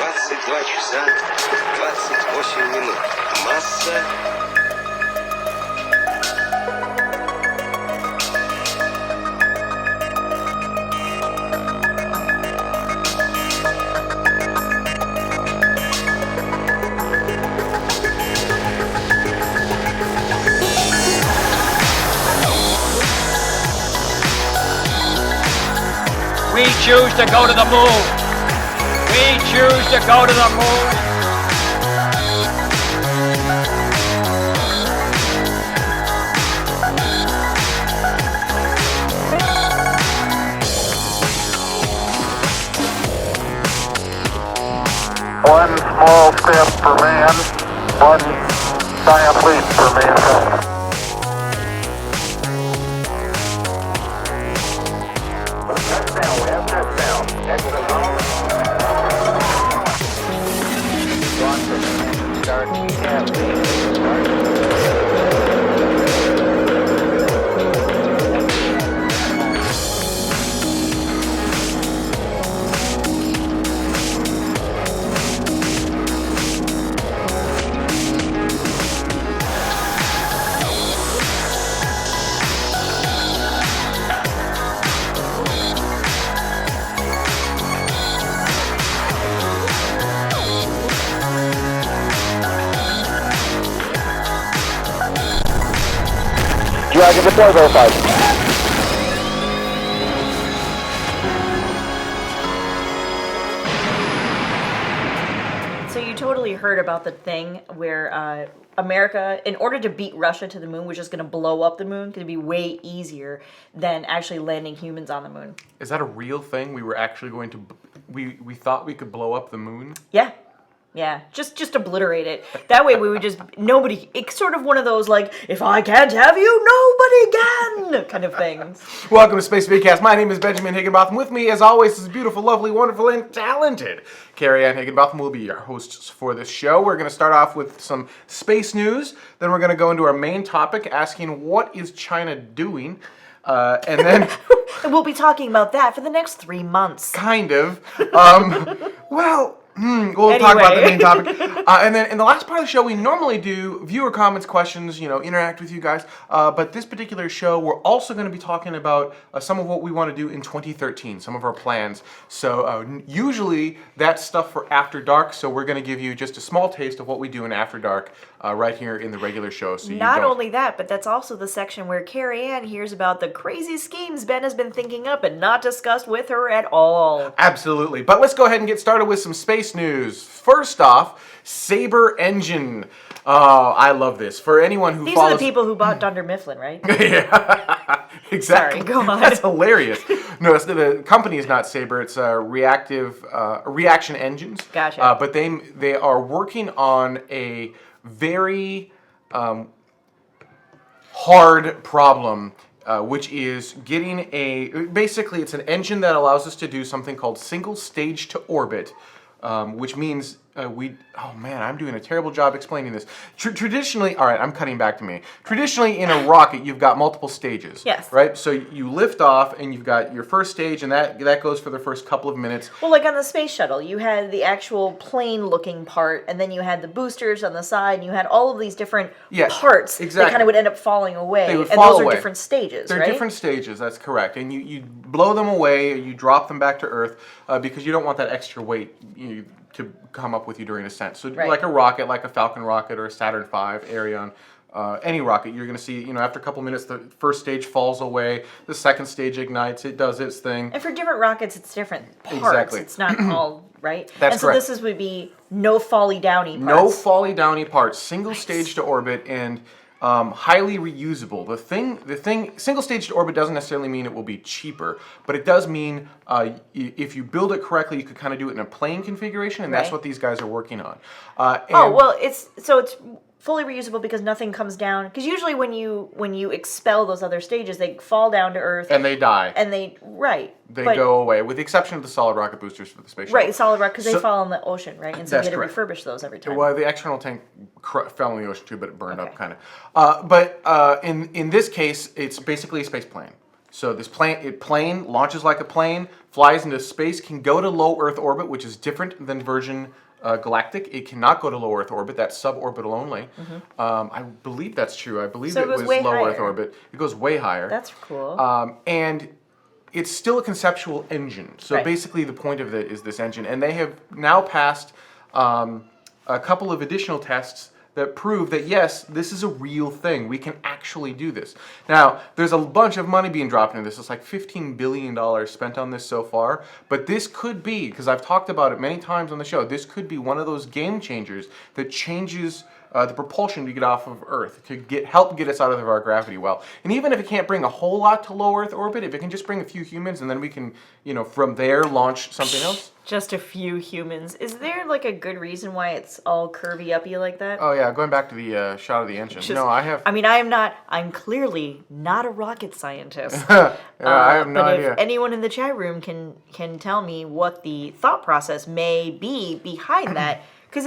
22 часа 28 минут. Масса... We choose to go to the moon. We choose to go to the moon. One small step for man, one giant leap for mankind. Touchdown, we have touchdown. Exit home. Start Dragon deploy verified. So you totally heard about the thing where America, in order to beat Russia to the moon, was just going to blow up the moon. Going to be way easier than actually landing humans on the moon. Is that a real thing? We were actually going to... We thought we could blow up the moon? Yeah. Yeah, just obliterate it. That way we would just, nobody, it's sort of one of those like, if I can't have you, nobody can, kind of things. Welcome to Spacevidcast. My name is Benjamin Higginbotham. With me, as always, is beautiful, lovely, wonderful, and talented Ariane Higginbotham will be our hosts for this show. We're going to start off with some space news. Then we're going to go into our main topic, asking what is China doing? And then... And we'll be talking about that for the next 3 months. Kind of. We'll talk about the main topic. And then in the last part of the show, we normally do viewer comments, questions, interact with you guys. But this particular show, we're also going to be talking about some of what we want to do in 2013, some of our plans. So usually that's stuff for After Dark, so we're going to give you just a small taste of what we do in After Dark right here in the regular show. So Not only that, but that's also the section where Carrie Ann hears about the crazy schemes Ben has been thinking up and not discussed with her at all. Absolutely. But let's go ahead and get started with some space news. First off, Sabre engine. I love this. For anyone who These follows... are the people who bought Dunder Mifflin, right? Yeah, exactly. Sorry, go on. That's hilarious. No, the company is not Sabre. It's Reaction Engines. Gotcha. But they are working on a very hard problem, which is getting basically it's an engine that allows us to do something called single stage to orbit, which means I'm doing a terrible job explaining this. Traditionally, all right, I'm cutting back to me. Traditionally, in a rocket, you've got multiple stages. Yes. Right? So you lift off, and you've got your first stage, and that goes for the first couple of minutes. Well, like on the space shuttle, you had the actual plane-looking part, and then you had the boosters on the side, and you had all of these different parts exactly. that kind of would end up falling away. They would and fall those away. are different stages, They're right? different stages, that's correct. And you blow them away, you drop them back to Earth, because you don't want that extra weight to come up with you during ascent. So like a rocket, like a Falcon rocket or a Saturn V, Ariane, any rocket, you're going to see, after a couple minutes, the first stage falls away, the second stage ignites, it does its thing. And for different rockets, it's different parts. Exactly. It's not all, right? That's and so correct. this would be no folly downy parts. No folly downy parts, single stage to orbit, and highly reusable. The thing, single stage to orbit doesn't necessarily mean it will be cheaper, but it does mean if you build it correctly, you could kind of do it in a plane configuration, and that's what these guys are working on. It's fully reusable because nothing comes down. Because usually when you expel those other stages, they fall down to Earth and they die. And they go away, with the exception of the solid rocket boosters for the space shuttle. Right, solid rocket, because they fall in the ocean, right? And so you had to refurbish those every time. Well, the external tank fell in the ocean too, but it burned up kind of. But in this case, it's basically a space plane. So this plane launches like a plane, flies into space, can go to low Earth orbit, which is different than Virgin Galactic. It cannot go to low Earth orbit. That's suborbital only. I believe that's true. I believe So it it goes was way low Earth higher. orbit. It goes way higher. That's cool. And it's still a conceptual engine. So Right. basically the point of it is this engine. And they have now passed a couple of additional tests that prove that, yes, this is a real thing. We can actually do this. Now, there's a bunch of money being dropped into this. It's like $15 billion spent on this so far. But this could be, because I've talked about it many times on the show, this could be one of those game changers that changes the propulsion to get off of Earth, to help get us out of our gravity well. And even if it can't bring a whole lot to low Earth orbit, if it can just bring a few humans and then we can, from there launch something else. Just a few humans. Is there like a good reason why it's all curvy uppy like that? Oh yeah, going back to the shot of the engine. Just- No, I have. I mean, I'm clearly not a rocket scientist. I have no but idea. if anyone in the chat room can tell me what the thought process may be behind that, because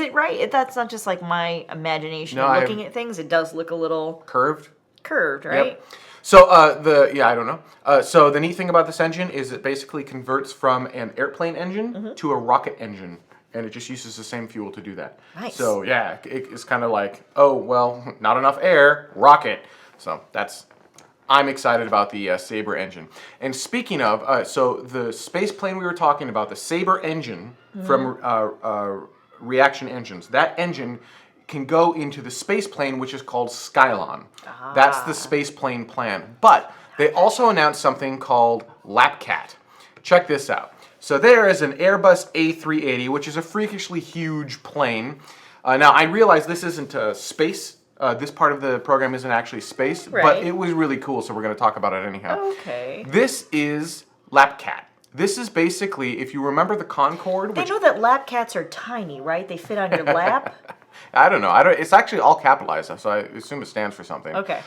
that's not just like my imagination No, of looking at things. It does look a little Curved. right? Yep. So I don't know. So the neat thing about this engine is it basically converts from an airplane engine to a rocket engine, and it just uses the same fuel to do that. Nice. So yeah, it's kind of like, oh well, not enough air, rocket. So I'm excited about the Sabre engine. And speaking of, so the space plane we were talking about, the Sabre engine from reaction engines, that engine can go into the space plane, which is called Skylon. That's the space plane plan. But they also announced something called LapCat. Check this out. So there is an Airbus A380, which is a freakishly huge plane. Now, I realize this isn't space. This part of the program isn't actually space, but Right. it was really cool, so we're going to talk about it anyhow. Okay. This is LapCat. This is basically, if you remember the Concorde, They which know that lap cats are tiny, right? They fit on your lap. I don't know. It's actually all capitalized, so I assume it stands for something. Okay.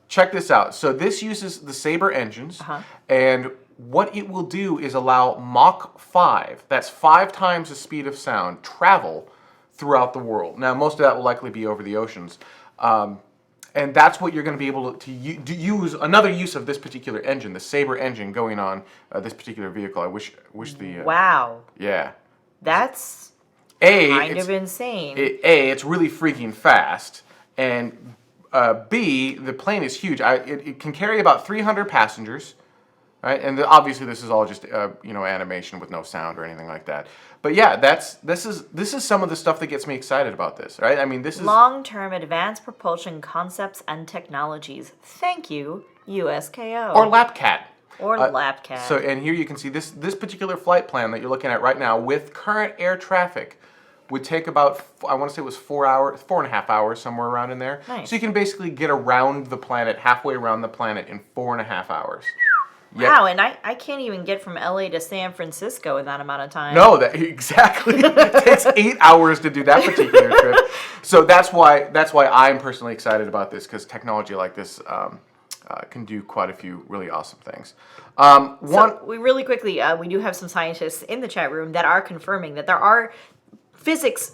Check this out. So this uses the Sabre engines, and what it will do is allow Mach 5, that's 5 times the speed of sound, travel throughout the world. Now, most of that will likely be over the oceans. And that's what you're going to be able to use. Another use of this particular engine, the Sabre engine, going on this particular vehicle. I wish the... Wow. Yeah. That's Kind of insane. It's really freaking fast, and B, the plane is huge. It can carry about 300 passengers, right? And obviously this is all just animation with no sound or anything like that. But yeah, this is some of the stuff that gets me excited about this, right? I mean, this is Long-term advanced propulsion concepts and technologies. Thank you, USKO. or LapCat. Or LapCat. So, and here you can see this particular flight plan that you're looking at right now with current air traffic would take about, I want to say it was 4.5 hours, somewhere around in there. Nice. So you can basically get around the planet, halfway around the planet in 4.5 hours. Yep. Wow, and I can't even get from LA to San Francisco in that amount of time. No, exactly. It takes 8 hours to do that particular trip. So that's why I'm personally excited about this, because technology like this can do quite a few really awesome things. We really quickly, we do have some scientists in the chat room that are confirming that there are physics,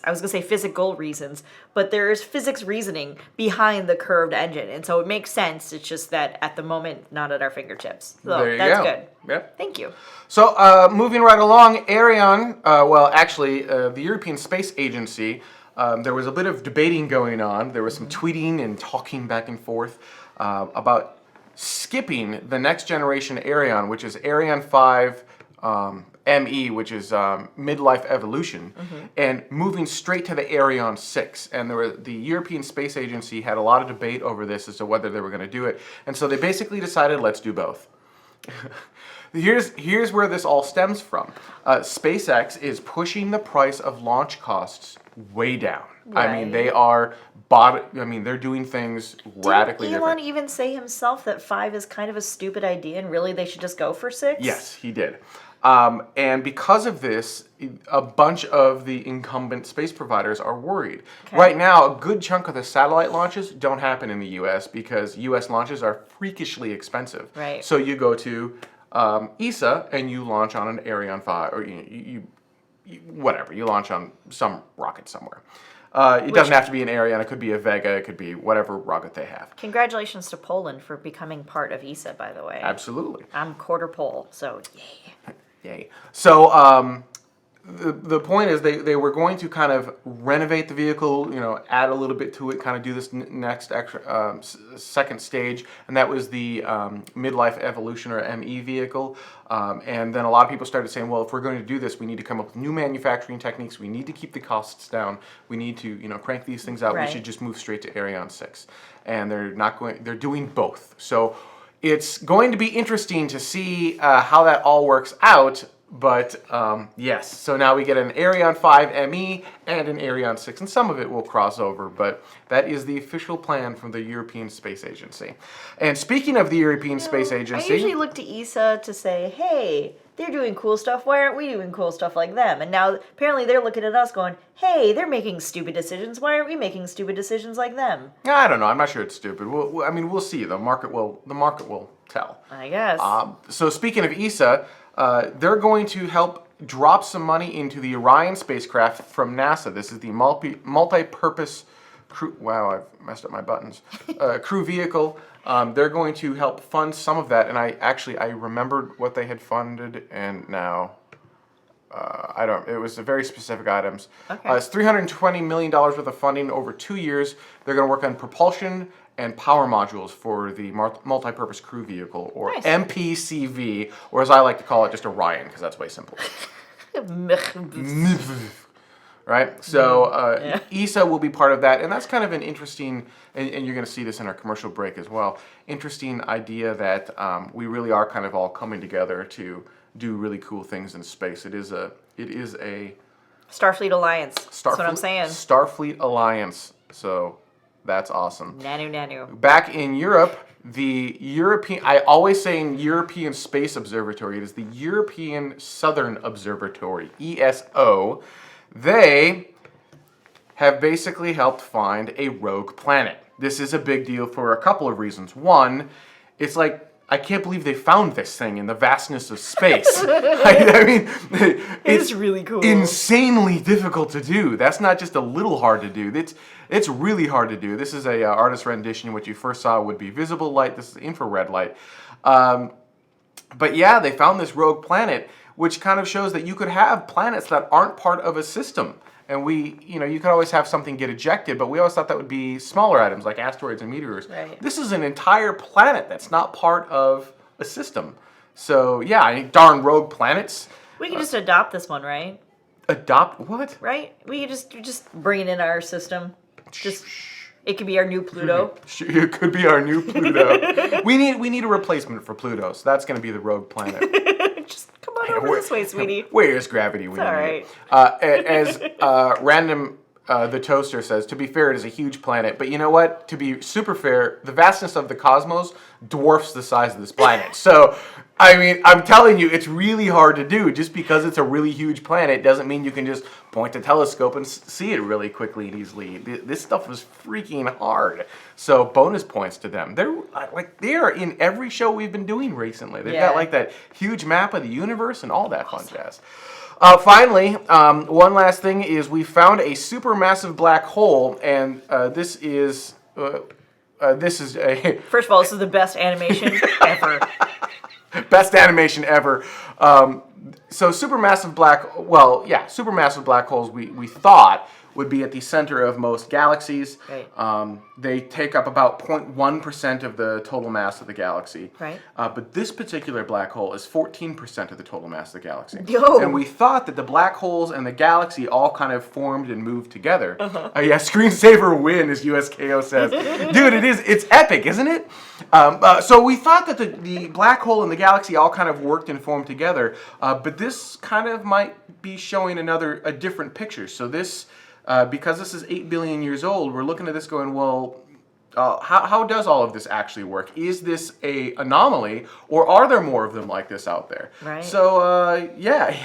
I was going to say physical reasons, but there is physics reasoning behind the curved engine. And so it makes sense. It's just that at the moment, not at our fingertips. So There you that's go. good. Yep. Thank you. So moving right along, Ariane, the European Space Agency, there was a bit of debating going on. There was some tweeting and talking back and forth about skipping the next generation Ariane, which is Ariane 5 ME, which is midlife evolution, and moving straight to the Ariane 6. And the European Space Agency had a lot of debate over this as to whether they were going to do it. And so they basically decided, let's do both. Here's where this all stems from. SpaceX is pushing the price of launch costs way down. I mean, they're doing things radically Didn't Elon different. even say himself that 5 is kind of a stupid idea and really they should just go for 6? Yes, he did. And because of this, a bunch of the incumbent space providers are worried. Okay. Right now, a good chunk of the satellite launches don't happen in the U.S. because U.S. launches are freakishly expensive. Right. So you go to ESA and you launch on an Ariane 5, or you launch on some rocket somewhere. It doesn't have to be an Ariane. It could be a Vega. It could be whatever rocket they have. Congratulations to Poland for becoming part of ESA, by the way. Absolutely. I'm quarter Pole, so yay. Yay. So the point is they were going to kind of renovate the vehicle, add a little bit to it, kind of do this next extra second stage, and that was the midlife evolution or ME vehicle. And then a lot of people started saying, well, if we're going to do this, we need to come up with new manufacturing techniques. We need to keep the costs down. We need to crank these things out. Right. We should just move straight to Ariane 6. And they're doing both. So it's going to be interesting to see how that all works out. But yes, so now we get an Ariane 5 ME and an Ariane 6, and some of it will cross over, but that is the official plan from the European Space Agency. And speaking of the European Space Agency... I usually look to ESA to say, hey, they're doing cool stuff, why aren't we doing cool stuff like them? And now apparently they're looking at us going, hey, they're making stupid decisions, why aren't we making stupid decisions like them? I don't know, I'm not sure it's stupid. We'll see. The market will tell. I guess. So speaking of ESA... they're going to help drop some money into the Orion spacecraft from NASA. This is the multi-purpose crew. Wow, I've messed up my buttons. Crew vehicle. They're going to help fund some of that. And I remembered what they had funded, and now I don't. It was very specific items. Okay. It's $320 million worth of funding over 2 years. They're going to work on propulsion and power modules for the multi-purpose crew vehicle, or Nice. MPCV, or as I like to call it, just Orion, because that's way simpler. Right? So ESA will be part of that, and that's kind of an interesting, and you're going to see this in our commercial break as well, interesting idea that we really are kind of all coming together to do really cool things in space. It is a Starfleet Alliance. That's what I'm saying. Starfleet Alliance. So that's awesome. Nanu. Back in Europe, I always say European Space Observatory. It is the European Southern Observatory, ESO. They have basically helped find a rogue planet. This is a big deal for a couple of reasons. One, it's like, I can't believe they found this thing in the vastness of space. I mean, it's really cool. Insanely difficult to do. That's not just a little hard to do. It's really hard to do. This is a artist rendition. What you first saw would be visible light. This is infrared light. But yeah, they found this rogue planet, which kind of shows that you could have planets that aren't part of a system. And you could always have something get ejected, but we always thought that would be smaller items like asteroids and meteors. Right. This is an entire planet that's not part of a system. So yeah, darn rogue planets. We can just adopt this one, right? Adopt what? Right? We can just bring it in our system. It could be our new Pluto. It could be our new Pluto. we need a replacement for Pluto, so that's going to be the rogue planet. Just come on over this way, sweetie. Where is gravity? It's all right. As Random the Toaster says, to be fair, it is a huge planet. But you know what? To be super fair, the vastness of the cosmos dwarfs the size of this planet. So, I mean, I'm telling you, it's really hard to do. Just because it's a really huge planet doesn't mean you can just point the telescope and see it really quickly and easily. This stuff is freaking hard. So, bonus points to them. They're in every show we've been doing recently. They've got like that huge map of the universe and all that fun jazz. Finally, one last thing is we found a supermassive black hole, and this is a... First of all, this is the best animation ever. Best animation ever. So supermassive black holes we thought would be at the center of most galaxies. Right. They take up about 0.1% of the total mass of the galaxy. Right. But this particular black hole is 14% of the total mass of the galaxy. Yo. And we thought that the black holes and the galaxy all kind of formed and moved together. Yeah, screensaver win, as USKO says. Dude, it's epic, isn't it? So we thought that the black hole and the galaxy all kind of worked and formed together. But this kind of might be showing a different picture. So this... because this is 8 billion years old, we're looking at this going, well, how does all of this actually work? Is this a anomaly, or are there more of them like this out there? Right. So, yeah.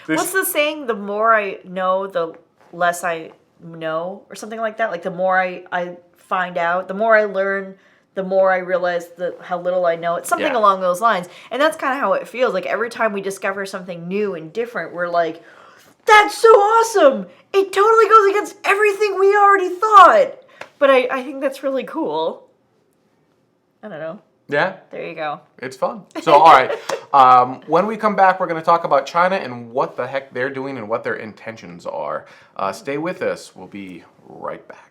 What's the saying? The more I know, the less I know, or something like that? Like, the more I find out, the more I learn, the more I realize how little I know. It's something along those lines. And that's kind of how it feels. Like, every time we discover something new and different, we're like... That's so awesome! It totally goes against everything we already thought! But I think that's really cool. I don't know. Yeah, There you go. it's fun. So, all right. When we come back, we're going to talk about China and what the heck they're doing and what their intentions are. Stay with us. We'll be right back.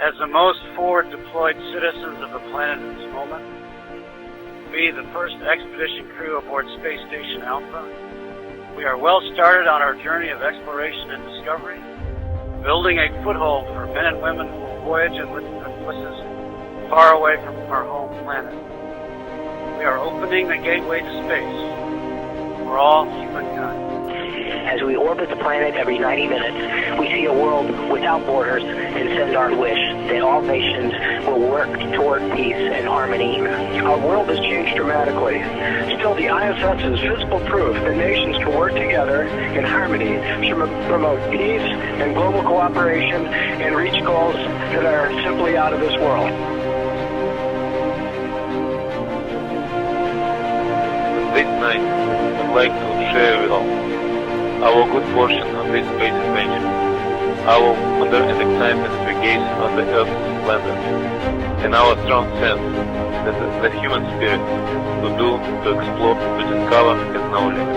As the most forward deployed citizens of the planet at this moment, we, the first expedition crew aboard Space Station Alpha, we are well started on our journey of exploration and discovery, building a foothold for men and women who will voyage in places far away from our home planet. We are opening the gateway to space for all humankind. As we orbit the planet every 90 minutes, we see a world without borders and send our wish that all nations will work toward peace and harmony. Our world has changed dramatically. Still, the ISS is physical proof that nations can work together in harmony to promote peace and global cooperation and reach goals that are simply out of this world. This night, I'd like to share with all our good fortune on this space adventure, our wonder and excitement we gaze on the Earth's splendor, and our strong sense that the human spirit will do to explore, to discover, has no limit.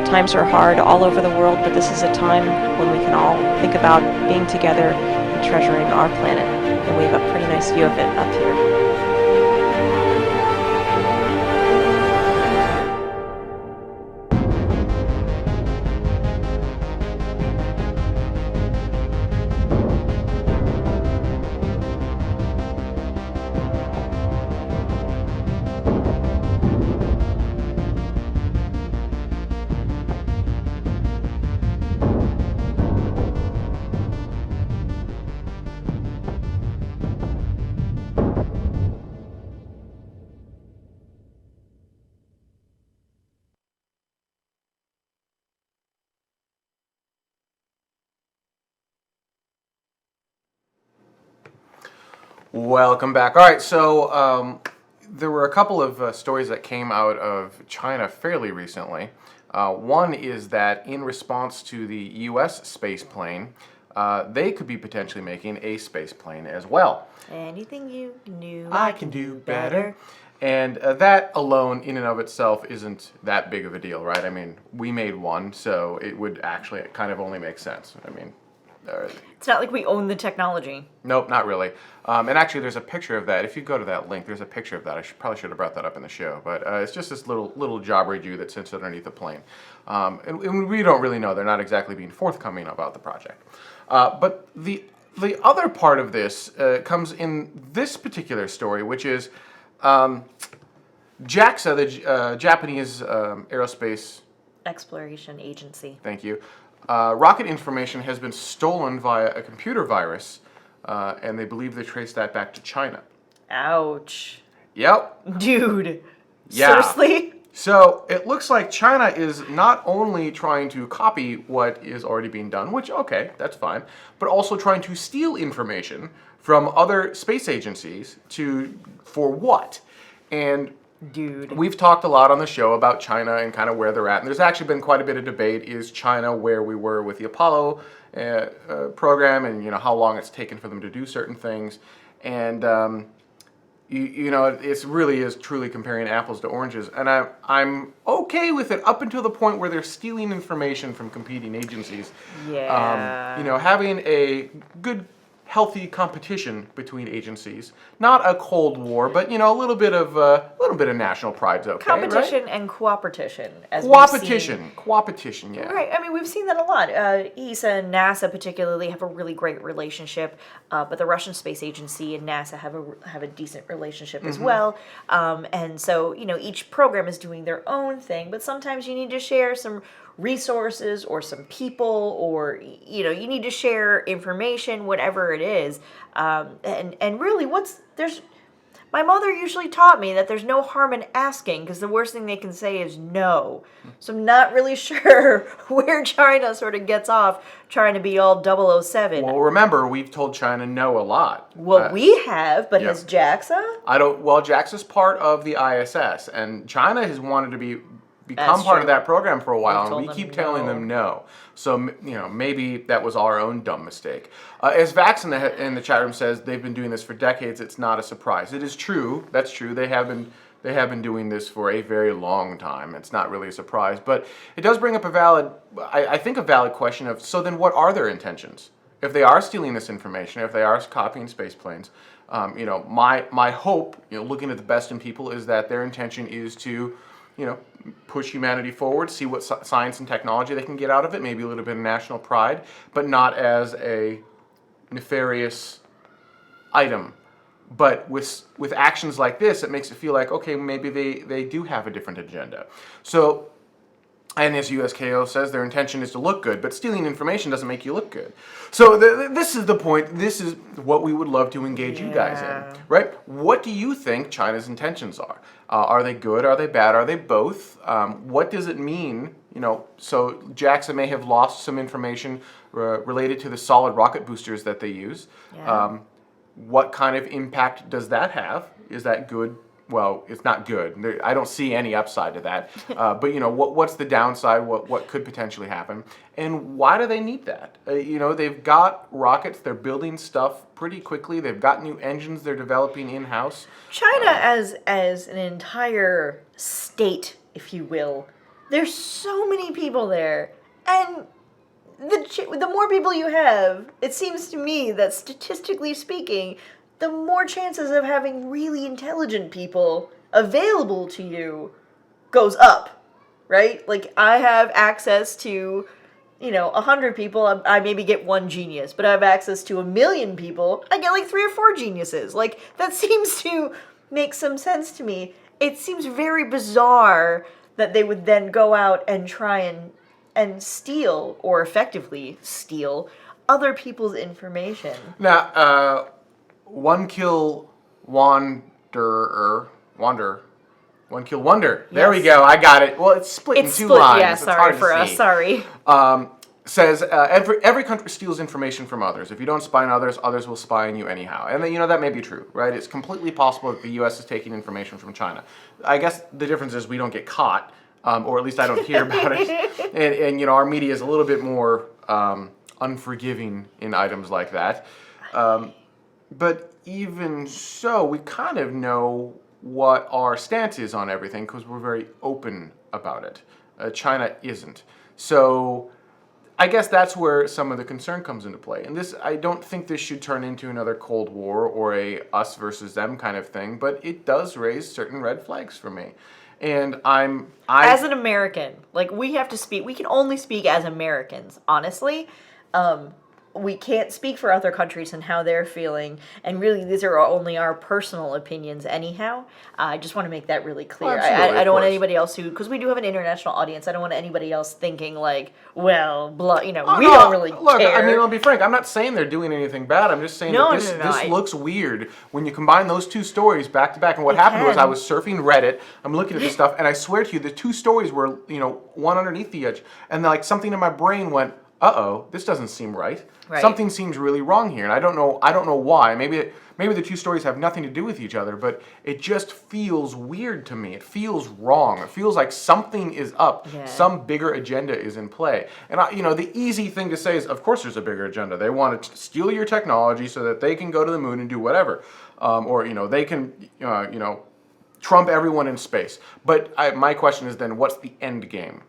Times are hard all over the world, but this is a time when we can all think about being together and treasuring our planet, and we have a pretty nice view of it up here. Welcome back. All right, so there were a couple of stories that came out of China fairly recently. One is that in response to the U.S. space plane, they could be potentially making a space plane as well. Anything you knew, I can do better. And that alone, in and of itself, isn't that big of a deal, right? I mean, we made one, so it would actually kind of only make sense. I mean, it's not like we own the technology. nope, not really. And actually, there's a picture of that. If you go to that link, there's a picture of that. I probably should have brought that up in the show, but it's just this little jobbery Jew that sits underneath the plane. And we don't really know. They're not exactly being forthcoming about the project. But the other part of this comes in this particular story, which is JAXA, the Japanese aerospace Exploration Agency. Thank you. Rocket information has been stolen via a computer virus, and they believe they traced that back to China. Ouch. Yep. Dude. Yeah. Seriously? So it looks like China is not only trying to copy what is already being done, which, okay, that's fine, but also trying to steal information from other space agencies for what? And Dude. we've talked a lot on the show about China and kind of where they're at. And there's actually been quite a bit of debate. Is China where we were with the Apollo program, and how long it's taken for them to do certain things. And it really is truly comparing apples to oranges. And I'm okay with it up until the point where they're stealing information from competing agencies. Yeah. Having a good, healthy competition between agencies, not a cold war, but a little bit of national pride's okay. Competition right? and cooperation. Coopetition, yeah. Right. I mean, we've seen that a lot. ESA and NASA particularly have a really great relationship, but the Russian Space Agency and NASA have a decent relationship as well. And so, each program is doing their own thing, but sometimes you need to share some resources or some people, or you need to share information, whatever it is. And really, my mother usually taught me that there's no harm in asking, because the worst thing they can say is no. So I'm not really sure where China sort of gets off trying to be all 007. Well, remember, we've told China no a lot. Well, we have, but has JAXA? Well, JAXA's part of the ISS, and China has wanted to become That's part true. of that program for a while, We've and we told keep them telling no. them no. So, maybe that was our own dumb mistake. As Vax in the chat room says, they've been doing this for decades. It's not a surprise. It is true. That's true. They have been doing this for a very long time. It's not really a surprise, but it does bring up a valid question of, so then what are their intentions? If they are stealing this information, if they are copying space planes, my hope, looking at the best in people, is that their intention is to, push humanity forward, see what science and technology they can get out of it, maybe a little bit of national pride, but not as a nefarious item. But with actions like this, it makes it feel like, okay, maybe they do have a different agenda. So, and as USKO says, their intention is to look good, but stealing information doesn't make you look good. So this is the point. This is what we would love to engage you guys in, right? What do you think China's intentions are? Are they good? Are they bad? Are they both? What does it mean? So JAXA may have lost some information related to the solid rocket boosters that they use. Yeah. What kind of impact does that have? Is that good? Well, it's not good. I don't see any upside to that. But what's the downside? What could potentially happen? And why do they need that? They've got rockets. They're building stuff pretty quickly. They've got new engines they're developing in-house. China as an entire state, if you will, there's so many people there, and the more people you have, it seems to me that statistically speaking, the more chances of having really intelligent people available to you goes up, right? Like, I have access to, 100 people, I maybe get one genius, but I have access to 1 million people, I get like 3 or 4 geniuses. Like, that seems to make some sense to me. It seems very bizarre that they would then go out and try and steal, or effectively steal, other people's information. Now, One Kill Wonder. One Kill Wonder. There we go. I got it. Well, it's split in two lines. Yeah, it's sorry hard for to us. see. Sorry. Says every country steals information from others. If you don't spy on others, others will spy on you anyhow. And then, that may be true, right? It's completely possible that the U.S. is taking information from China. I guess the difference is we don't get caught, or at least I don't hear about it. And our media is a little bit more unforgiving in items like that. But even so, we kind of know what our stance is on everything because we're very open about it. China isn't. So I guess that's where some of the concern comes into play. And I don't think this should turn into another Cold War or a us versus them kind of thing, but it does raise certain red flags for me. And as an American, like, we have to speak, we can only speak as Americans, honestly. We can't speak for other countries and how they're feeling, and really these are only our personal opinions anyhow. I just want to make that really clear. I don't want anybody else because we do have an international audience, I don't want anybody else thinking like, well, we don't really care. I mean, I'll be frank, I'm not saying they're doing anything bad, I'm just saying this looks weird when you combine those two stories back to back. And what happened was I was surfing Reddit, I'm looking at this stuff, and I swear to you, the two stories were, one underneath the edge, and like something in my brain went, uh-oh, this doesn't seem right. Something seems really wrong here, and I don't know why. Maybe the two stories have nothing to do with each other, but it just feels weird to me. It feels wrong. It feels like something is up. Yeah. Some bigger agenda is in play. And the easy thing to say is, of course there's a bigger agenda. They want to steal your technology so that they can go to the moon and do whatever. Or they can, trump everyone in space. But my question is then, what's the end game?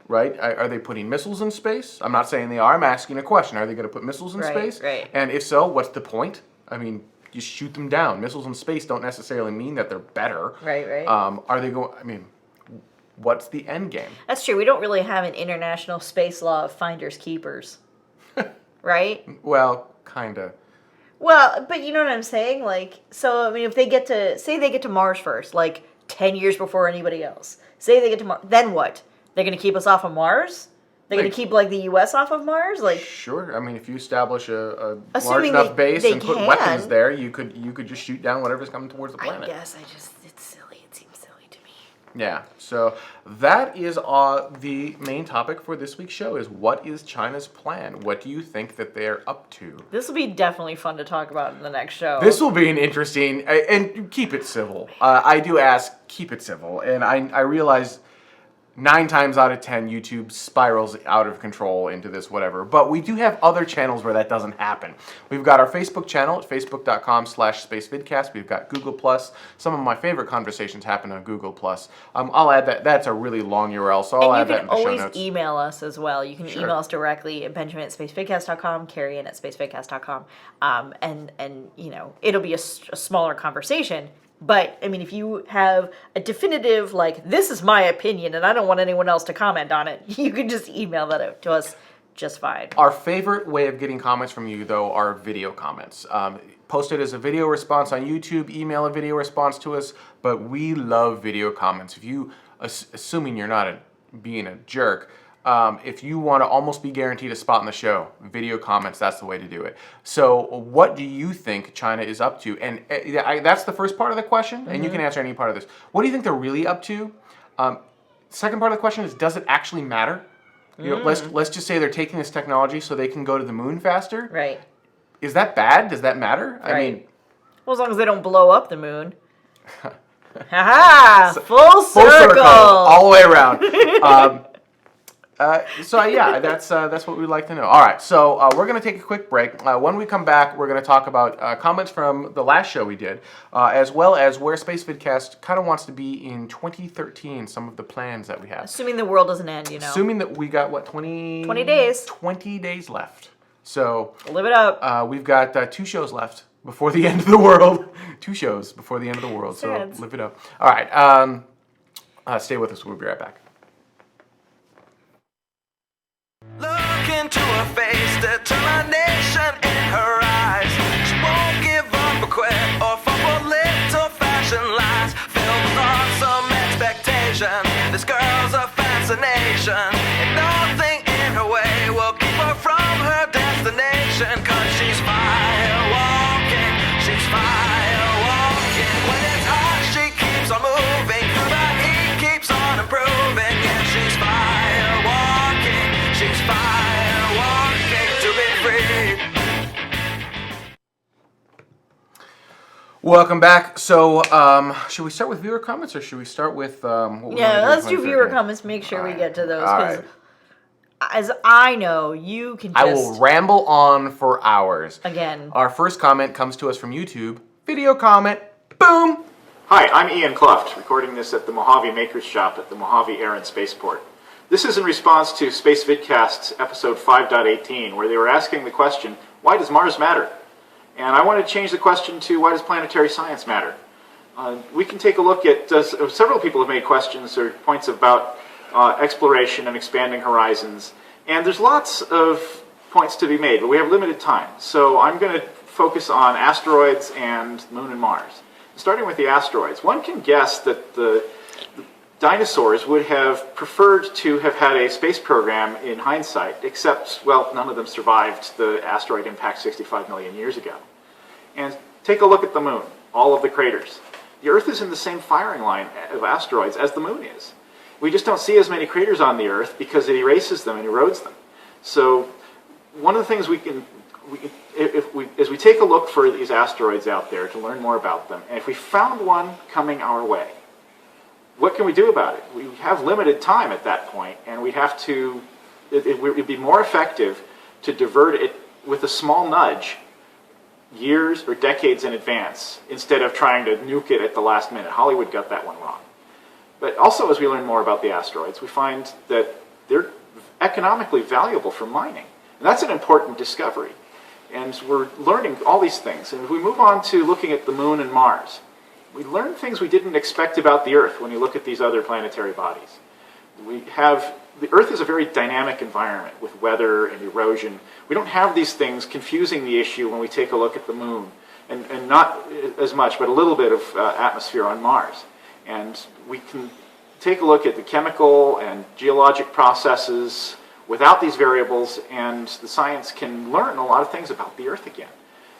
Right? Are they putting missiles in space? I'm not saying they are. I'm asking a question. Are they going to put missiles in space? Right. And if so, what's the point? I mean, you shoot them down. Missiles in space don't necessarily mean that they're better. Right. Are they going? I mean, what's the end game? That's true. We don't really have an international space law of finders keepers, right? Well, kinda. Well, but you know what I'm saying? Like, so I mean, if they get to Mars first, like 10 years before anybody else, say they get to Mars, then what? They're going to keep us off of Mars? They're going to keep like the U.S. off of Mars, like. Sure. I mean, if you establish a large Assuming enough base they and put can. weapons there, you could just shoot down whatever's coming towards the planet. I guess it's silly. It seems silly to me. Yeah. So that is the main topic for this week's show: is what is China's plan? What do you think that they're up to? This will be definitely fun to talk about in the next show. This will be an interesting, and keep it civil. I do ask, keep it civil, and I realize 9 times out of 10, YouTube spirals out of control into this whatever. But we do have other channels where that doesn't happen. We've got our Facebook channel at facebook.com/spacevidcast. We've got Google+. Some of my favorite conversations happen on Google+. I'll add that. That's a really long URL, so I'll add that in the show notes. You can always email us as well. You can email us directly at benjamin@spacevidcast.com, carrieann@spacevidcast.com. And you know, it'll be a smaller conversation. But, I mean, if you have a definitive, like, this is my opinion and I don't want anyone else to comment on it, you can just email that out to us just fine. Our favorite way of getting comments from you, though, are video comments. Post it as a video response on YouTube, email a video response to us, but we love video comments. If you, assuming you're not being a jerk, if you want to almost be guaranteed a spot in the show, video comments, that's the way to do it. So what do you think China is up to? And that's the first part of the question, and you can answer any part of this. What do you think they're really up to? Second part of the question is, does it actually matter? You know, let's just say they're taking this technology so they can go to the moon faster. Right. Is that bad? Does that matter? Right. I mean, well, as long as they don't blow up the moon. Ha-ha! Full circle! All the way around. So yeah, that's what we'd like to know. All right, so we're going to take a quick break. When we come back, we're going to talk about comments from the last show we did, as well as where Spacevidcast kind of wants to be in 2013, some of the plans that we have. Assuming the world doesn't end, you know. Assuming that we got, 20 days. 20 days left. So live it up. We've got 2 shows left before the end of the world. 2 shows before the end of the world, so live it up. All right, stay with us. We'll be right back. Look into her face, determination in her eyes. She won't give up or quit or fall for little fashion lies. Filled with awesome expectation, this girl's a fascination, and nothing in her way will keep her from her destination. Cause she's fire walking, she's fire walking. When it's hot, she keeps on moving, through the heat keeps on improving. Yeah, she's fire walking. She's fire walking to be free. Welcome back. So, should we start with viewer comments or should we start with what we let's do viewer comments. Make sure we get to those because, as I know, you can. I will ramble on for hours. Again, our first comment comes to us from YouTube. Video comment. Boom. Hi, I'm Ian Cluft, recording this at the Mojave Makers Shop at the Mojave Air and Spaceport. This is in response to Spacevidcast's episode 5.18, where they were asking the question, why does Mars matter? And I want to change the question to, why does planetary science matter? We can take a look at, several people have made questions or points about exploration and expanding horizons. And there's lots of points to be made, but we have limited time. So I'm going to focus on asteroids and Moon and Mars. Starting with the asteroids, one can guess that the dinosaurs would have preferred to have had a space program in hindsight, except, well, none of them survived the asteroid impact 65 million years ago. And take a look at the moon, all of the craters. The Earth is in the same firing line of asteroids as the moon is. We just don't see as many craters on the Earth because it erases them and erodes them. So one of the things as we take a look for these asteroids out there to learn more about them, and if we found one coming our way, what can we do about it? We have limited time at that point, and we'd have to, it would be more effective to divert it with a small nudge years or decades in advance instead of trying to nuke it at the last minute. Hollywood got that one wrong. But also, as we learn more about the asteroids, we find that they're economically valuable for mining. And that's an important discovery. And we're learning all these things. And if we move on to looking at the moon and Mars, we learn things we didn't expect about the Earth when you look at these other planetary bodies. The Earth is a very dynamic environment with weather and erosion. We don't have these things confusing the issue when we take a look at the moon, and not as much, but a little bit of atmosphere on Mars. And we can take a look at the chemical and geologic processes, without these variables, and the science can learn a lot of things about the Earth again.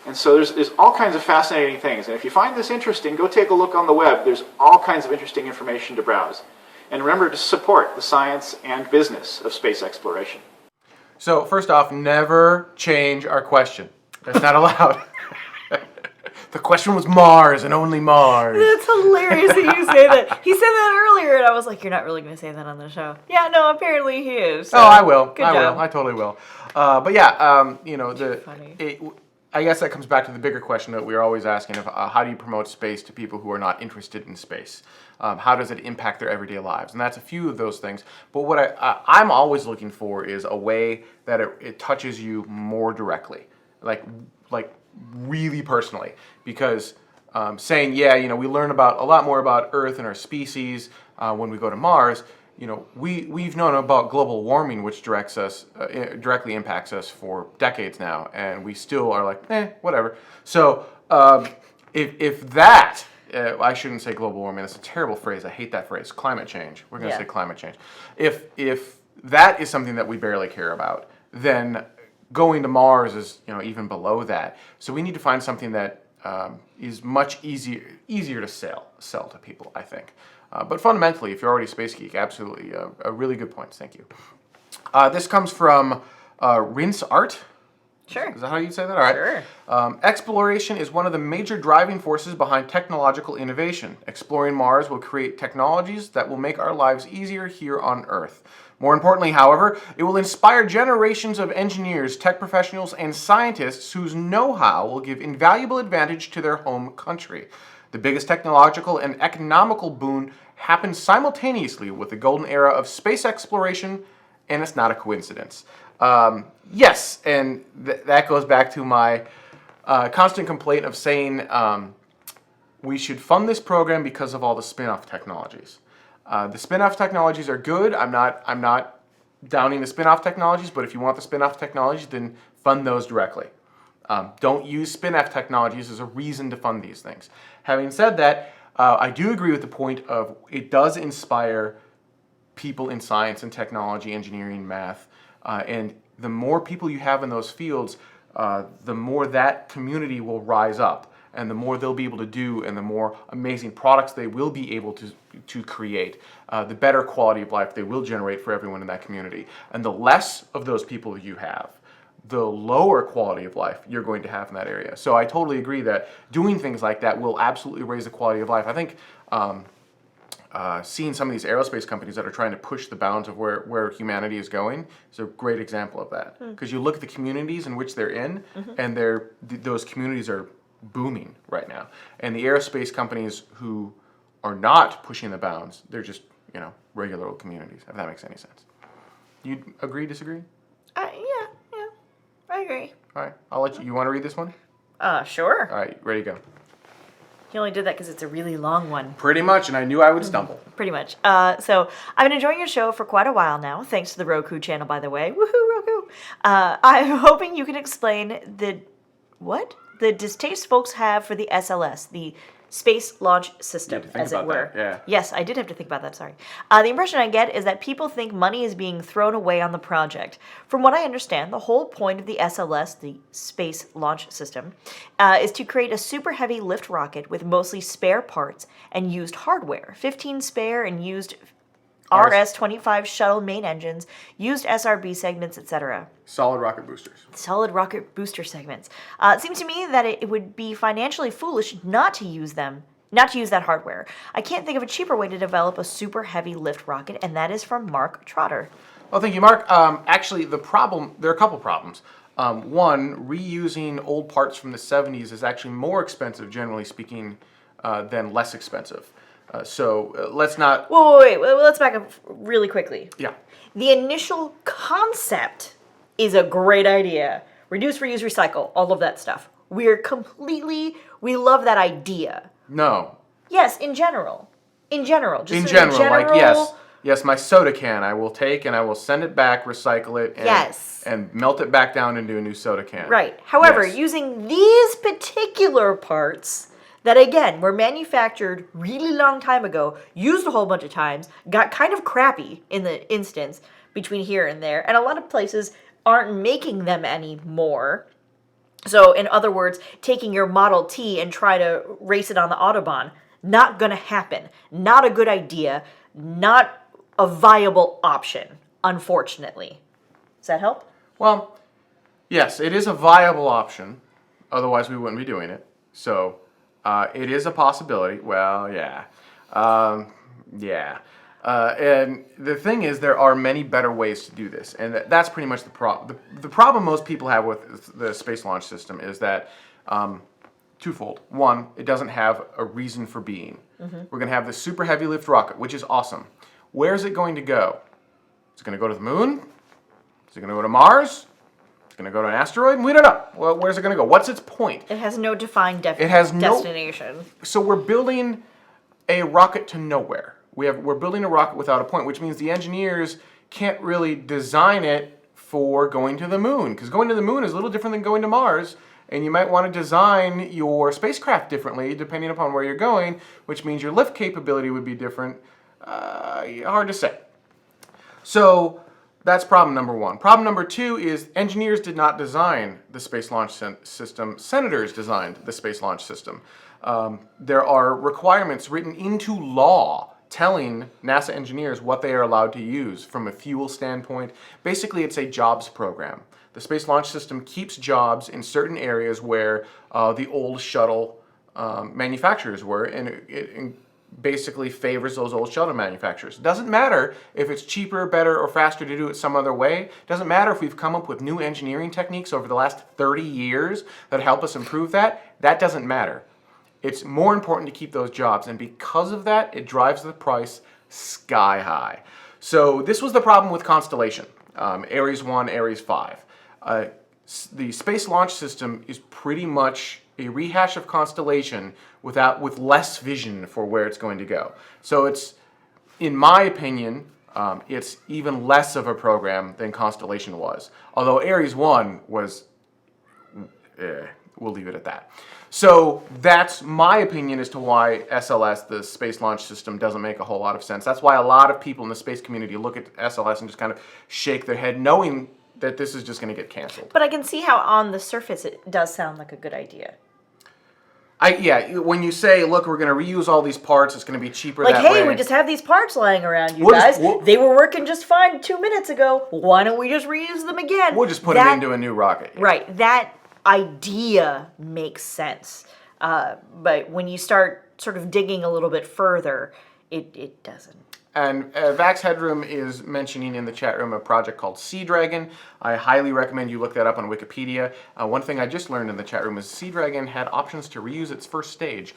And so there's all kinds of fascinating things. And if you find this interesting, go take a look on the web. There's all kinds of interesting information to browse. And remember to support the science and business of space exploration. So first off, never change our question. That's not allowed. The question was Mars and only Mars. That's hilarious that you say that. He said that earlier, and I was like, "You're not really going to say that on the show." Yeah, no, apparently he is. So. Oh, I will. Good job. Will. I totally will. But yeah, I guess that comes back to the bigger question that we're always asking of how do you promote space to people who are not interested in space? How does it impact their everyday lives? And that's a few of those things. But what I'm always looking for is a way that it touches you more directly, like really personally. Because saying, we learn about a lot more about Earth and our species when we go to Mars. We've known about global warming, which directly impacts us for decades now, and we still are like, whatever. So if that, I shouldn't say global warming. That's a terrible phrase. I hate that phrase. Climate change. We're going to say climate change. If that is something that we barely care about, then going to Mars is even below that. So we need to find something that is much easier to sell to people, I think. But fundamentally, if you're already a space geek, absolutely, a really good point. Thank you. This comes from Rinse Art. Sure. Is that how you say that? All right. Sure. Exploration is one of the major driving forces behind technological innovation. Exploring Mars will create technologies that will make our lives easier here on Earth. More importantly, however, it will inspire generations of engineers, tech professionals, and scientists whose know-how will give invaluable advantage to their home country. The biggest technological and economical boon happens simultaneously with the golden era of space exploration, and it's not a coincidence. Yes, and that goes back to my constant complaint of saying we should fund this program because of all the spin-off technologies. The spin-off technologies are good. I'm not downing the spin-off technologies, but if you want the spin-off technologies, then fund those directly. Don't use spin-off technologies as a reason to fund these things. Having said that, I do agree with the point of it does inspire people in science and technology, engineering, math, and the more people you have in those fields, the more that community will rise up, and the more they'll be able to do, and the more amazing products they will be able to create, the better quality of life they will generate for everyone in that community. And the less of those people you have, the lower quality of life you're going to have in that area. So I totally agree that doing things like that will absolutely raise the quality of life. I think seeing some of these aerospace companies that are trying to push the bounds of where humanity is going is a great example of that. Because you look at the communities in which they're in, and those communities are booming right now. And the aerospace companies who are not pushing the bounds, they're just, regular old communities, if that makes any sense. You agree, disagree? Yeah, I agree. All right, I'll let you. You want to read this one? Sure. All right, ready to go. He only did that because it's a really long one. Pretty much, and I knew I would stumble. Pretty much. So I've been enjoying your show for quite a while now, thanks to the Roku channel, by the way. Woohoo, Roku! I'm hoping you can explain the distaste folks have for the SLS, the Space Launch System, as it were. Yeah. Yes, I did have to think about that, sorry. The impression I get is that people think money is being thrown away on the project. From what I understand, the whole point of the SLS, the Space Launch System, is to create a super heavy lift rocket with mostly spare parts and used hardware. 15 spare and used RS-25 shuttle main engines, used SRB segments, etc. Solid rocket boosters. Solid rocket booster segments. It seems to me that it would be financially foolish not to use that hardware. I can't think of a cheaper way to develop a super heavy lift rocket, and that is from Mark Trotter. Well, thank you, Mark. Actually, there are a couple problems. One, reusing old parts from the 70s is actually more expensive, generally speaking, than less expensive. So let's not... Wait, let's back up really quickly. Yeah. The initial concept is a great idea. Reduce, reuse, recycle, all of that stuff. We love that idea. No. Yes, in general. In general, like, yes, my soda can I will take and I will send it back, recycle it, and melt it back down into a new soda can. Right. However, using these particular parts... that, again, were manufactured really long time ago, used a whole bunch of times, got kind of crappy in the instance, between here and there. And a lot of places aren't making them anymore. So, in other words, taking your Model T and try to race it on the Autobahn, not gonna happen. Not a good idea. Not a viable option, unfortunately. Does that help? Well, yes, it is a viable option. Otherwise, we wouldn't be doing it. So, it is a possibility. Well, yeah. And the thing is, there are many better ways to do this. And that's pretty much the problem. The problem most people have with the Space Launch System is that twofold. One, it doesn't have a reason for being. We're going to have this super heavy lift rocket, which is awesome. Where is it going to go? Is it going to go to the moon? Is it going to go to Mars? Is it going to go to an asteroid? We don't know. Well, where's it going to go? What's its point? It has no defined destination. So we're building a rocket to nowhere. We're building a rocket without a point, which means the engineers can't really design it for going to the moon, because going to the moon is a little different than going to Mars, and you might want to design your spacecraft differently depending upon where you're going, which means your lift capability would be different. Hard to say. So that's problem number one. Problem number two is engineers did not design the Space Launch System. Senators designed the Space Launch System. There are requirements written into law telling NASA engineers what they are allowed to use from a fuel standpoint. Basically, it's a jobs program. The Space Launch System keeps jobs in certain areas where the old shuttle manufacturers were, and it basically favors those old shuttle manufacturers. It doesn't matter if it's cheaper, better, or faster to do it some other way. It doesn't matter if we've come up with new engineering techniques over the last 30 years that help us improve that. That doesn't matter. It's more important to keep those jobs, and because of that, it drives the price sky high. So this was the problem with Constellation, Ares 1, Ares 5. The Space Launch System is pretty much a rehash of Constellation with less vision for where it's going to go. So it's, in my opinion, it's even less of a program than Constellation was. Although Ares 1 was, we'll leave it at that. So that's my opinion as to why SLS, the Space Launch System, doesn't make a whole lot of sense. That's why a lot of people in the space community look at SLS and just kind of shake their head, knowing that this is just going to get canceled. But I can see how on the surface it does sound like a good idea. When you say, look, we're going to reuse all these parts, it's going to be cheaper like, that way. Like, hey, we just have these parts lying around, you guys. They were working just fine 2 minutes ago. Why don't we just reuse them again? We'll just put them into a new rocket. Yeah. Right. That idea makes sense. But when you start sort of digging a little bit further, it doesn't. And Vax Headroom is mentioning in the chat room a project called Sea Dragon. I highly recommend you look that up on Wikipedia. One thing I just learned in the chat room is Sea Dragon had options to reuse its first stage.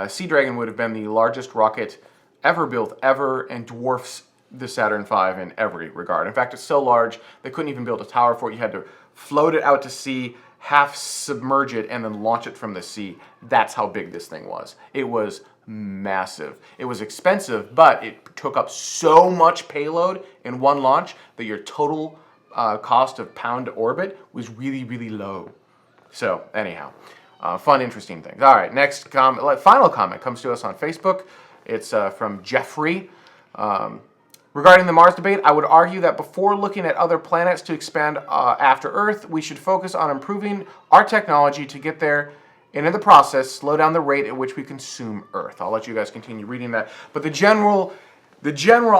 Sea Dragon would have been the largest rocket ever built, and dwarfs the Saturn V in every regard. In fact, it's so large, they couldn't even build a tower for it. You had to float it out to sea, half submerge it, and then launch it from the sea. That's how big this thing was. It was massive. It was expensive, but it took up so much payload in one launch that your total cost of pound to orbit was really, really low. So anyhow, fun, interesting things. All right, next final comment comes to us on Facebook. It's from Jeffrey. Regarding the Mars debate, I would argue that before looking at other planets to expand after Earth, we should focus on improving our technology to get there, and in the process, slow down the rate at which we consume Earth. I'll let you guys continue reading that. But the general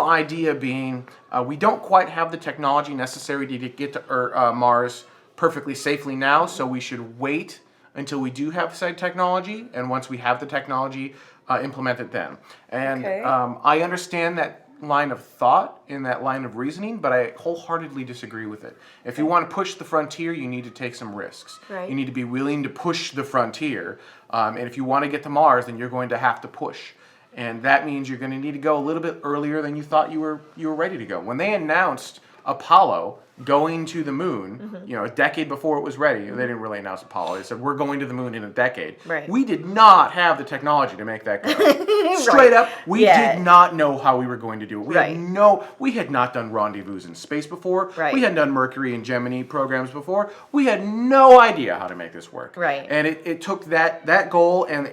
idea being, we don't quite have the technology necessary to get to Mars perfectly safely now, so we should wait until we do have said technology, and once we have the technology, implement it then. And okay. I understand that line of thought, in that line of reasoning, but I wholeheartedly disagree with it. If you want to push the frontier, you need to take some risks. Right. You need to be willing to push the frontier, and if you want to get to Mars, then you're going to have to push. And that means you're going to need to go a little bit earlier than you thought you were ready to go. When they announced Apollo going to the moon, a decade before it was ready, they didn't really announce Apollo. They said, we're going to the moon in a decade. Right. We did not have the technology to make that go. Straight up, we did not know how we were going to do it. We had not done rendezvous in space before. Right. We hadn't done Mercury and Gemini programs before. We had no idea how to make this work. Right. And it took that goal and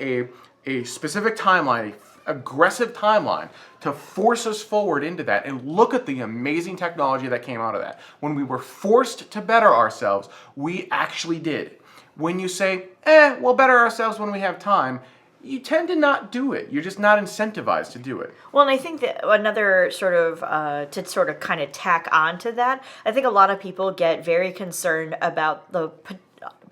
a specific timeline, aggressive timeline to force us forward into that. And look at the amazing technology that came out of that. When we were forced to better ourselves, we actually did. When you say, we'll better ourselves when we have time, you tend to not do it. You're just not incentivized to do it. Well, and I think that another sort of, to sort of kind of tack on to that, I think a lot of people get very concerned about the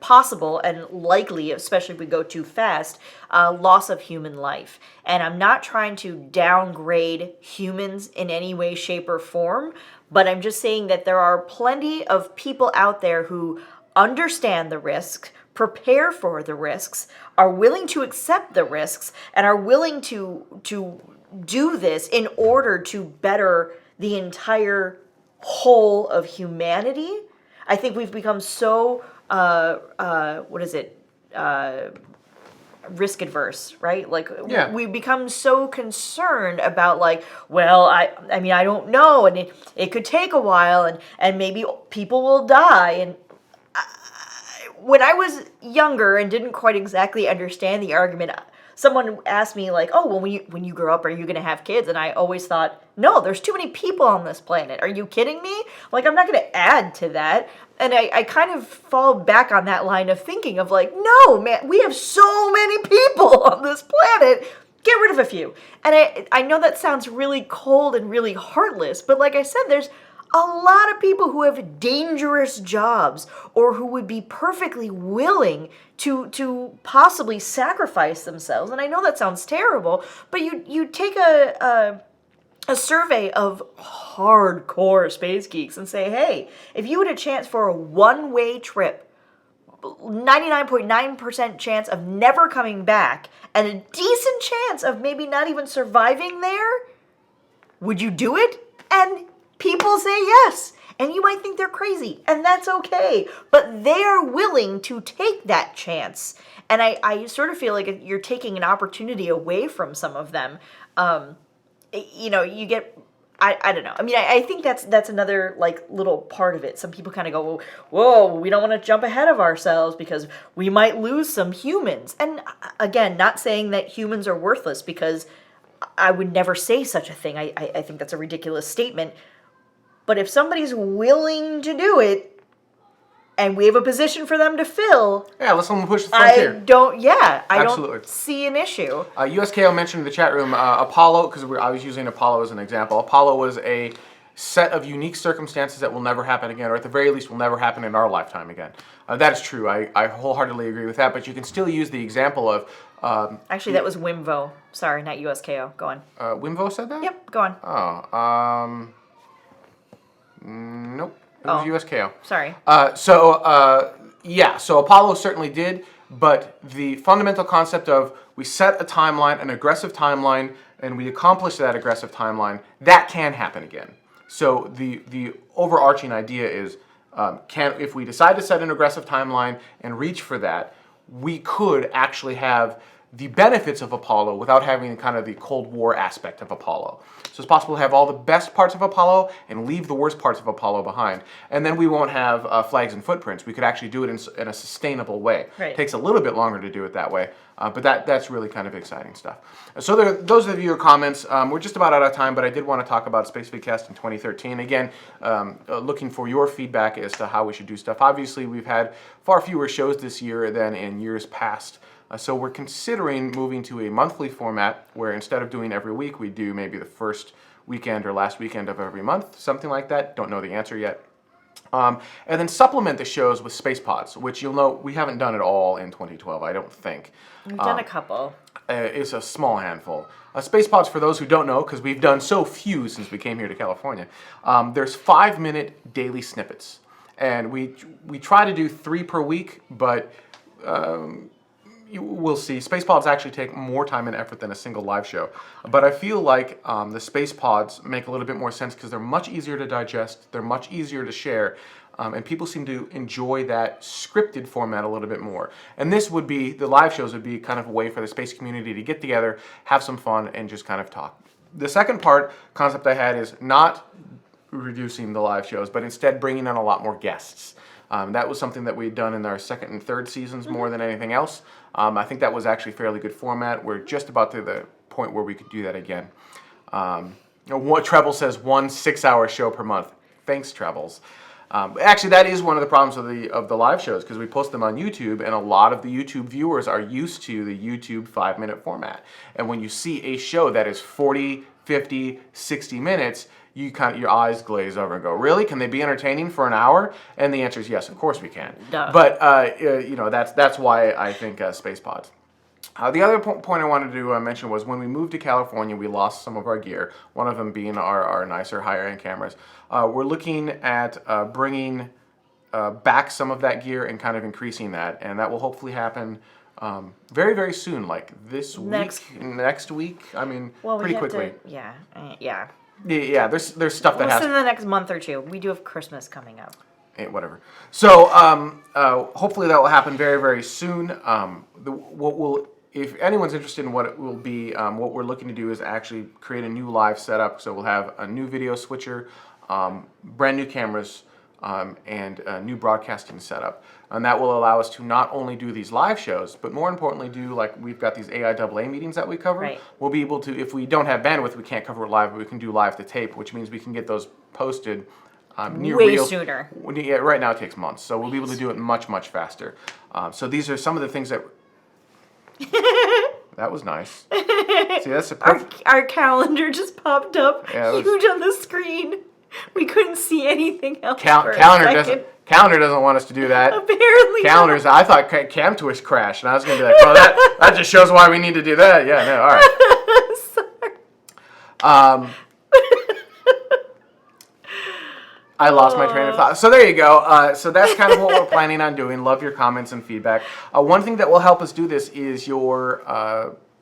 possible and likely, especially if we go too fast, loss of human life. And I'm not trying to downgrade humans in any way, shape, or form, but I'm just saying that there are plenty of people out there who understand the risk, prepare for the risks, are willing to accept the risks, and are willing to do this in order to better the entire whole of humanity. I think we've become so risk adverse, right? Like, we become so concerned about, like, well, I mean, I don't know, and it could take a while, and maybe people will die. And when I was younger and didn't quite exactly understand the argument, someone asked me, like, oh, well, when you grow up, are you going to have kids? And I always thought, no, there's too many people on this planet. Are you kidding me? Like, I'm not going to add to that. And I kind of fall back on that line of thinking of, like, no, man, we have so many people on this planet. Get rid of a few. And I know that sounds really cold and really heartless, but like I said, there's a lot of people who have dangerous jobs or who would be perfectly willing to possibly sacrifice themselves. And I know that sounds terrible, but you take a survey of hardcore space geeks and say, hey, if you had a chance for a one-way trip, 99.9% chance of never coming back, and a decent chance of maybe not even surviving there, would you do it? And people say yes. And you might think they're crazy, and that's okay. But they are willing to take that chance. And I sort of feel like you're taking an opportunity away from some of them. You get, I don't know. I mean, I think that's another, like, little part of it. Some people kind of go, whoa, we don't want to jump ahead of ourselves because we might lose some humans. And again, not saying that humans are worthless, because I would never say such a thing. I think that's a ridiculous statement. But if somebody's willing to do it, and we have a position for them to fill, let's let them push the frontier. I don't see an issue. USKO mentioned in the chat room Apollo, because I was using Apollo as an example. Apollo was a set of unique circumstances that will never happen again, or at the very least will never happen in our lifetime again. That is true. I wholeheartedly agree with that, but you can still use the example of... Actually, that was WIMVO. Sorry, not USKO. Go on. WIMVO said that? Yep, go on. Nope. It was USKO. Sorry. So Apollo certainly did, but the fundamental concept of we set a timeline, an aggressive timeline, and we accomplish that aggressive timeline, that can happen again. So the overarching idea is, if we decide to set an aggressive timeline and reach for that, we could actually have the benefits of Apollo without having kind of the Cold War aspect of Apollo. So it's possible to have all the best parts of Apollo and leave the worst parts of Apollo behind. And then we won't have flags and footprints. We could actually do it in a sustainable way. Right. It takes a little bit longer to do it that way, but that's really kind of exciting stuff. So those are your comments. We're just about out of time, but I did want to talk about Spacevidcast in 2013. Again, looking for your feedback as to how we should do stuff. Obviously, we've had far fewer shows this year than in years past. So we're considering moving to a monthly format where instead of doing every week, we do maybe the first weekend or last weekend of every month, something like that. Don't know the answer yet. And then supplement the shows with space pods, which you'll know we haven't done at all in 2012, I don't think. We've done a couple. It's a small handful. Space pods, for those who don't know, because we've done so few since we came here to California, there's 5-minute daily snippets. And we try to do 3 per week, but... we'll see. Space pods actually take more time and effort than a single live show. But I feel like the space pods make a little bit more sense because they're much easier to digest, they're much easier to share, and people seem to enjoy that scripted format a little bit more. And this would be, the live shows would be kind of a way for the space community to get together, have some fun, and just kind of talk. The second concept I had is not reducing the live shows, but instead bringing in a lot more guests. That was something that we'd done in our second and third seasons more than anything else. I think that was actually a fairly good format. We're just about to the point where we could do that again. What Treble says, 1 6-hour show per month. Thanks, Trebles. Actually, that is one of the problems of the live shows, because we post them on YouTube, and a lot of the YouTube viewers are used to the YouTube 5-minute format. And when you see a show that is 40, 50, 60 minutes, your eyes glaze over and go, really? Can they be entertaining for an hour? And the answer is yes, of course we can. Duh. But that's why I think Space Pods. The other point I wanted to mention was when we moved to California, we lost some of our gear, one of them being our nicer, higher-end cameras. We're looking at bringing back some of that gear and kind of increasing that, and that will hopefully happen very, very soon, like this next week. I mean, pretty quickly. Yeah. Yeah, there's stuff that has in the next month or two. We do have Christmas coming up. Whatever. So hopefully that will happen very, very soon. If anyone's interested in what it will be, what we're looking to do is actually create a new live setup. So we'll have a new video switcher, brand new cameras, and a new broadcasting setup. And that will allow us to not only do these live shows, but more importantly we've got these AIAA meetings that we cover. Right. We'll be able to, if we don't have bandwidth, we can't cover it live, but we can do live to tape, which means we can get those posted way sooner. Yeah, right now it takes months, so we'll be able to do it much, much faster. So these are some of the things that... That was nice. See, that's a our calendar just popped up huge on the screen. We couldn't see anything else. Calendar doesn't want us to do that. Apparently, calendars. I thought CamTwist crashed, and I was going to be like, "Well, that just shows why we need to do that." Yeah, no, all right. I lost my train of thought. So there you go. So that's kind of what we're planning on doing. Love your comments and feedback. One thing that will help us do this is your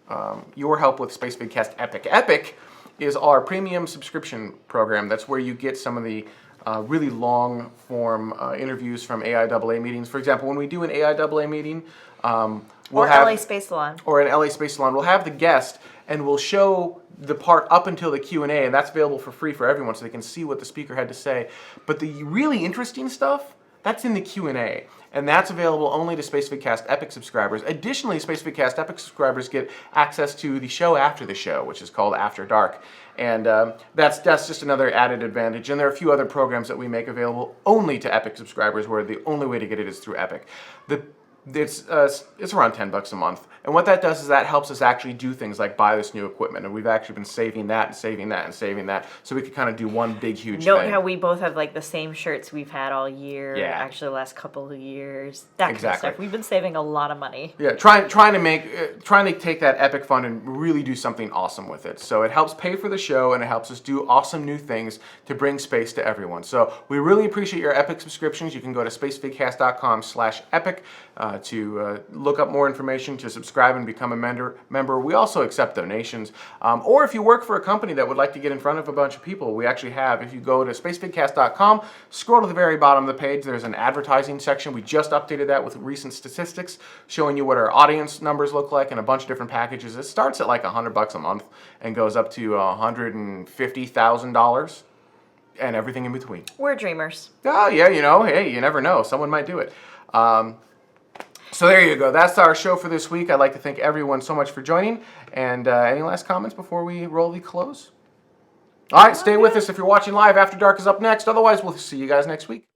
help with Spacevidcast Epic. Epic is our premium subscription program. That's where you get some of the really long form interviews from AIAA meetings. For example, when we do an AIAA meeting, or LA Space Salon, we'll have the guest and we'll show the part up until the Q&A, and that's available for free for everyone so they can see what the speaker had to say. But the really interesting stuff, that's in the Q&A, and that's available only to Spacevidcast Epic subscribers. Additionally, Spacevidcast Epic subscribers get access to the show after the show, which is called After Dark, and that's just another added advantage. And there are a few other programs that we make available only to Epic subscribers, where the only way to get it is through Epic. It's around $10 a month, and what that does is that helps us actually do things like buy this new equipment, and we've actually been saving that and saving that and saving that, so we could kind of do one big huge thing. Note how we both have like the same shirts we've had all year. Yeah. Actually, the last couple of years. That kind of stuff. We've been saving a lot of money. Yeah, trying to take that Epic fund and really do something awesome with it. So it helps pay for the show, and it helps us do awesome new things to bring space to everyone. So we really appreciate your Epic subscriptions. You can go to spacevidcast.com/epic to look up more information, to subscribe and become a member. We also accept donations. Or if you work for a company that would like to get in front of a bunch of people, we actually have, if you go to spacevidcast.com, scroll to the very bottom of the page, there's an advertising section. We just updated that with recent statistics, showing you what our audience numbers look like and a bunch of different packages. It starts at like $100 a month and goes up to $150,000 and everything in between. We're dreamers. Oh, yeah, hey, you never know. Someone might do it. So there you go. That's our show for this week. I'd like to thank everyone so much for joining. And any last comments before we roll the close? All right, stay with us. If you're watching live, After Dark is up next. Otherwise, we'll see you guys next week.